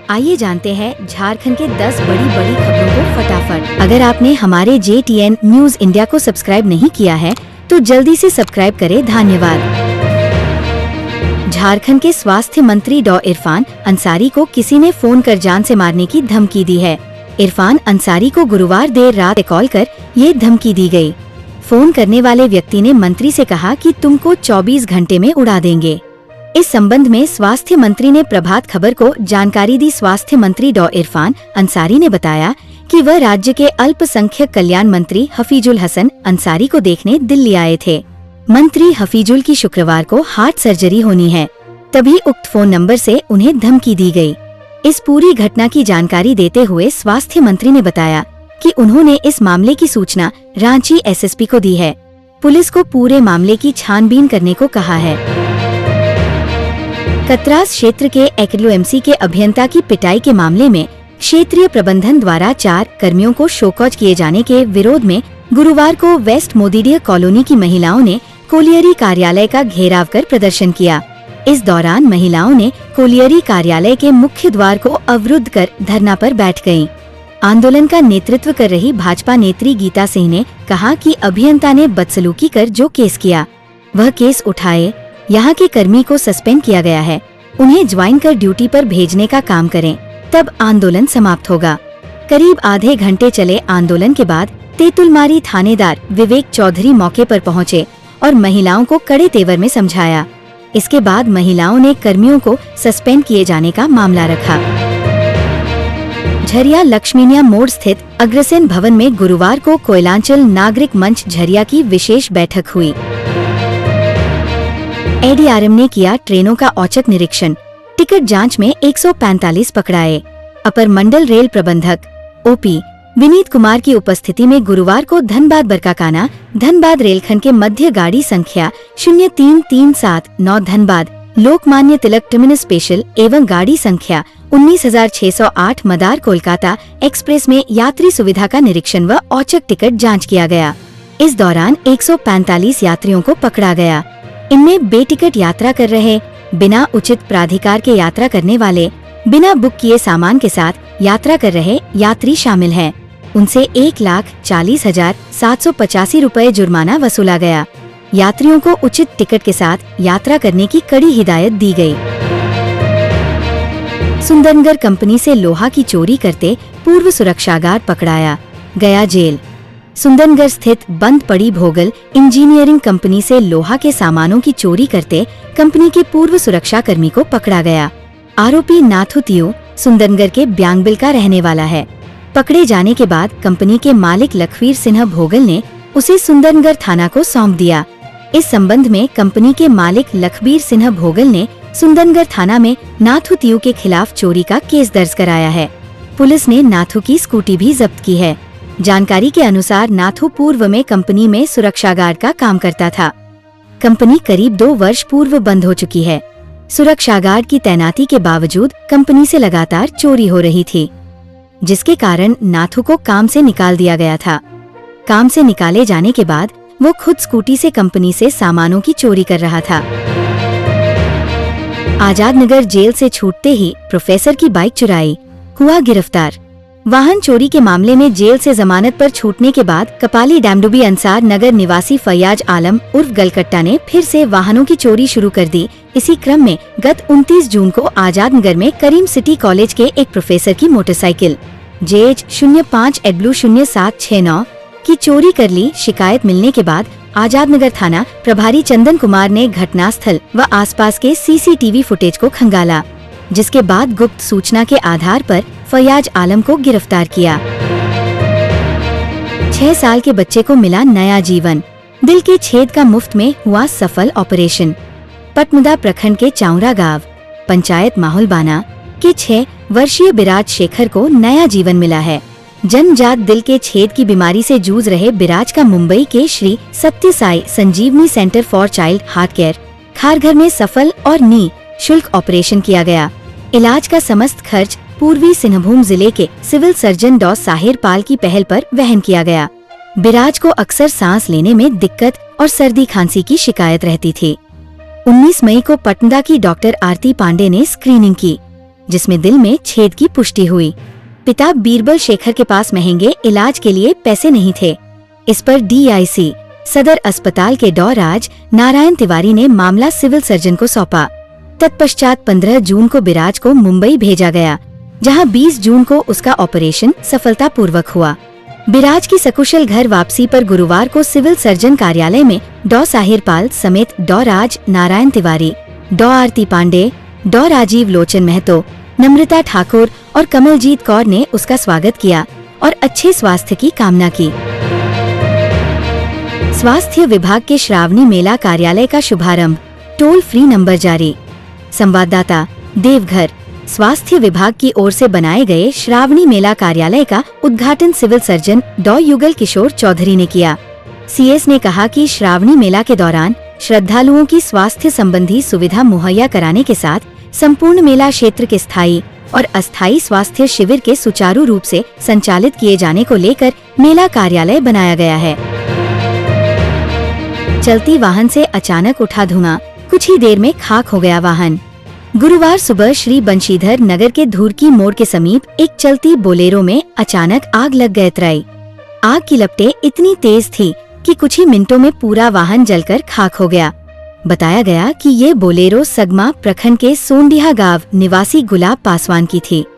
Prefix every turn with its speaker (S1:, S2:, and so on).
S1: आइए जानते हैं झारखंड के 10 बड़ी खबरों को फटाफट। अगर आपने हमारे JTN न्यूज इंडिया को सब्सक्राइब नहीं किया है तो जल्दी से सब्सक्राइब करें, धन्यवाद। झारखंड के स्वास्थ्य मंत्री डॉ इरफान अंसारी को किसी ने फोन कर जान से मारने की धमकी दी है। इरफान अंसारी को गुरुवार देर रात कॉल कर ये धमकी दी गई। फोन करने वाले व्यक्ति ने मंत्री से कहा कि तुमको 24 घंटे में उड़ा देंगे। इस संबंध में स्वास्थ्य मंत्री ने प्रभात खबर को जानकारी दी। स्वास्थ्य मंत्री डॉ इरफान अंसारी ने बताया कि वह राज्य के अल्पसंख्यक कल्याण मंत्री हफीजुल हसन अंसारी को देखने दिल्ली आए थे। मंत्री हफीजुल की शुक्रवार को हार्ट सर्जरी होनी है, तभी उक्त फोन नंबर से उन्हें धमकी दी गई। इस पूरी घटना की जानकारी देते हुए स्वास्थ्य मंत्री ने बताया कि उन्होंने इस मामले की सूचना रांची SSP को दी है। पुलिस को पूरे मामले की छानबीन करने को कहा है। कतरास क्षेत्र के ECLO-MC के अभियंता की पिटाई के मामले में क्षेत्रीय प्रबंधन द्वारा 4 कर्मियों को शोकॉज किए जाने के विरोध में गुरुवार को वेस्ट मोदीडिया कॉलोनी की महिलाओं ने कोलियरी कार्यालय का घेराव कर प्रदर्शन किया। इस दौरान महिलाओं ने कोलियरी कार्यालय के मुख्य द्वार को अवरुद्ध कर धरना पर बैठ गयीं। आंदोलन का नेतृत्व कर रही भाजपा नेत्री गीता सिंह ने कहा कि अभियंता ने बदसलूकी कर जो केस किया वह केस उठाए। यहाँ के कर्मी को सस्पेंड किया गया है, उन्हें ज्वाइन कर ड्यूटी पर भेजने का काम करें, तब आंदोलन समाप्त होगा। करीब आधे घंटे चले आंदोलन के बाद तेतुलमारी थानेदार विवेक चौधरी मौके पर पहुँचे और महिलाओं को कड़े तेवर में समझाया। इसके बाद महिलाओं ने कर्मियों को सस्पेंड किए जाने का मामला रखा। झरिया लक्ष्मीनिया मोड़ स्थित अग्रसेन भवन में गुरुवार को कोयलांचल नागरिक मंच झरिया की विशेष बैठक हुई। ADRM ने किया ट्रेनों का औचक निरीक्षण, टिकट जांच में 145 पकड़ाए। अपर मंडल रेल प्रबंधक OP विनीत कुमार की उपस्थिति में गुरुवार को धनबाद बरकाकाना धनबाद रेलखंड के मध्य गाड़ी संख्या 03379 धनबाद लोकमान्य तिलक टर्मिनस स्पेशल एवं गाड़ी संख्या 19608 मदार कोलकाता एक्सप्रेस में यात्री सुविधा का निरीक्षण व औचक टिकट जांच किया गया। इस दौरान 145 यात्रियों को पकड़ा गया। इनमें बेटिकट यात्रा कर रहे, बिना उचित प्राधिकार के यात्रा करने वाले, बिना बुक किए सामान के साथ यात्रा कर रहे यात्री शामिल हैं। उनसे 1,40,785 रुपए जुर्माना वसूला गया। यात्रियों को उचित टिकट के साथ यात्रा करने की कड़ी हिदायत दी गई। सुंदरनगर कंपनी से लोहा की चोरी करते पूर्व सुरक्षा गार्ड पकड़ाया, गया जेल। सुंदरनगर स्थित बंद पड़ी भोगल इंजीनियरिंग कंपनी से लोहा के सामानों की चोरी करते कंपनी के पूर्व सुरक्षा कर्मी को पकड़ा गया। आरोपी नाथू तियो सुंदरनगर के ब्यांगबिल का रहने वाला है। पकड़े जाने के बाद कंपनी के मालिक लखवीर सिन्हा भोगल ने उसे सुंदरनगर थाना को सौंप दिया। इस संबंध में कंपनी के मालिक लखबीर सिन्हा भोगल ने सुंदरनगर थाना में नाथू तियो के खिलाफ चोरी का केस दर्ज कराया है। पुलिस ने नाथू की स्कूटी भी जब्त की है। जानकारी के अनुसार नाथू पूर्व में कंपनी में सुरक्षा गार्ड का काम करता था। कंपनी करीब 2 वर्ष पूर्व बंद हो चुकी है। सुरक्षा गार्ड की तैनाती के बावजूद कंपनी से लगातार चोरी हो रही थी, जिसके कारण नाथू को काम से निकाल दिया गया था। काम से निकाले जाने के बाद वो खुद स्कूटी से कंपनी से सामानों की चोरी कर रहा था। आजाद नगर जेल से छूटते ही प्रोफेसर की बाइक चुराई, हुआ गिरफ्तार। वाहन चोरी के मामले में जेल से जमानत पर छूटने के बाद कपाली डैमडुबी अंसार नगर निवासी फैयाज आलम उर्फ गलकट्टा ने फिर से वाहनों की चोरी शुरू कर दी। इसी क्रम में गत 29 जून को आजाद नगर में करीम सिटी कॉलेज के एक प्रोफेसर की मोटरसाइकिल JH05W0769 की चोरी कर ली। शिकायत मिलने के बाद आजाद नगर थाना प्रभारी चंदन कुमार ने घटनास्थल व आसपास के CCTV फुटेज को खंगाला, जिसके बाद गुप्त सूचना के आधार पर फैयाज आलम को गिरफ्तार किया। 6 साल के बच्चे को मिला नया जीवन, दिल के छेद का मुफ्त में हुआ सफल ऑपरेशन। पटमुदा प्रखंड के चाउरा गांव पंचायत माहौलबाना के 6 वर्षीय बिराज शेखर को नया जीवन मिला है। जन्मजात दिल के छेद की बीमारी से जूझ रहे बिराज का मुंबई के Shri Sathya Sai Sanjeevani centre for child heart care Kharghar में सफल और निःशुल्क ऑपरेशन किया गया। इलाज का समस्त खर्च पूर्वी सिंहभूम जिले के सिविल सर्जन डॉ साहिर पाल की पहल पर वहन किया गया। बिराज को अक्सर सांस लेने में दिक्कत और सर्दी खांसी की शिकायत रहती थी। 19 मई को पटना की डॉक्टर आरती पांडे ने स्क्रीनिंग की, जिसमें दिल में छेद की पुष्टि हुई। पिता बीरबल शेखर के पास महंगे इलाज के लिए पैसे नहीं थे। इस पर DIC सदर अस्पताल के डॉ.राज नारायण तिवारी ने मामला सिविल सर्जन को सौंपा। तत्पश्चात 15 जून को बिराज को मुंबई भेजा गया, जहां 20 जून को उसका ऑपरेशन सफलतापूर्वक हुआ। बिराज की सकुशल घर वापसी पर गुरुवार को सिविल सर्जन कार्यालय में डॉ. साहिर पाल समेत डॉ.राज नारायण तिवारी, डॉ. आरती पांडे, डॉ. राजीव लोचन महतो, नम्रता ठाकुर और कमलजीत कौर ने उसका स्वागत किया और अच्छे स्वास्थ्य की कामना की। स्वास्थ्य विभाग के श्रावणी मेला कार्यालय का शुभारंभ, टोल फ्री नंबर जारी। संवाददाता, देवघर। स्वास्थ्य विभाग की ओर से बनाए गए श्रावणी मेला कार्यालय का उद्घाटन सिविल सर्जन डॉ. युगल किशोर चौधरी ने किया। CS ने कहा कि श्रावणी मेला के दौरान श्रद्धालुओं की स्वास्थ्य संबंधी सुविधा मुहैया कराने के साथ संपूर्ण मेला क्षेत्र के स्थायी और अस्थायी स्वास्थ्य शिविर के सुचारू रूप से संचालित किए जाने को लेकर मेला कार्यालय बनाया गया है। चलती वाहन से अचानक उठा धुआं, कुछ ही देर में खाक हो गया वाहन। गुरुवार सुबह श्री बंशीधर नगर के धुरकी मोड़ के समीप एक चलती बोलेरो में अचानक आग लग गई। आग की लपटें इतनी तेज थी कि कुछ ही मिनटों में पूरा वाहन जलकर खाक हो गया। बताया गया कि ये बोलेरो सगमा प्रखंड के सोंडिहा गांव निवासी गुलाब पासवान की थी।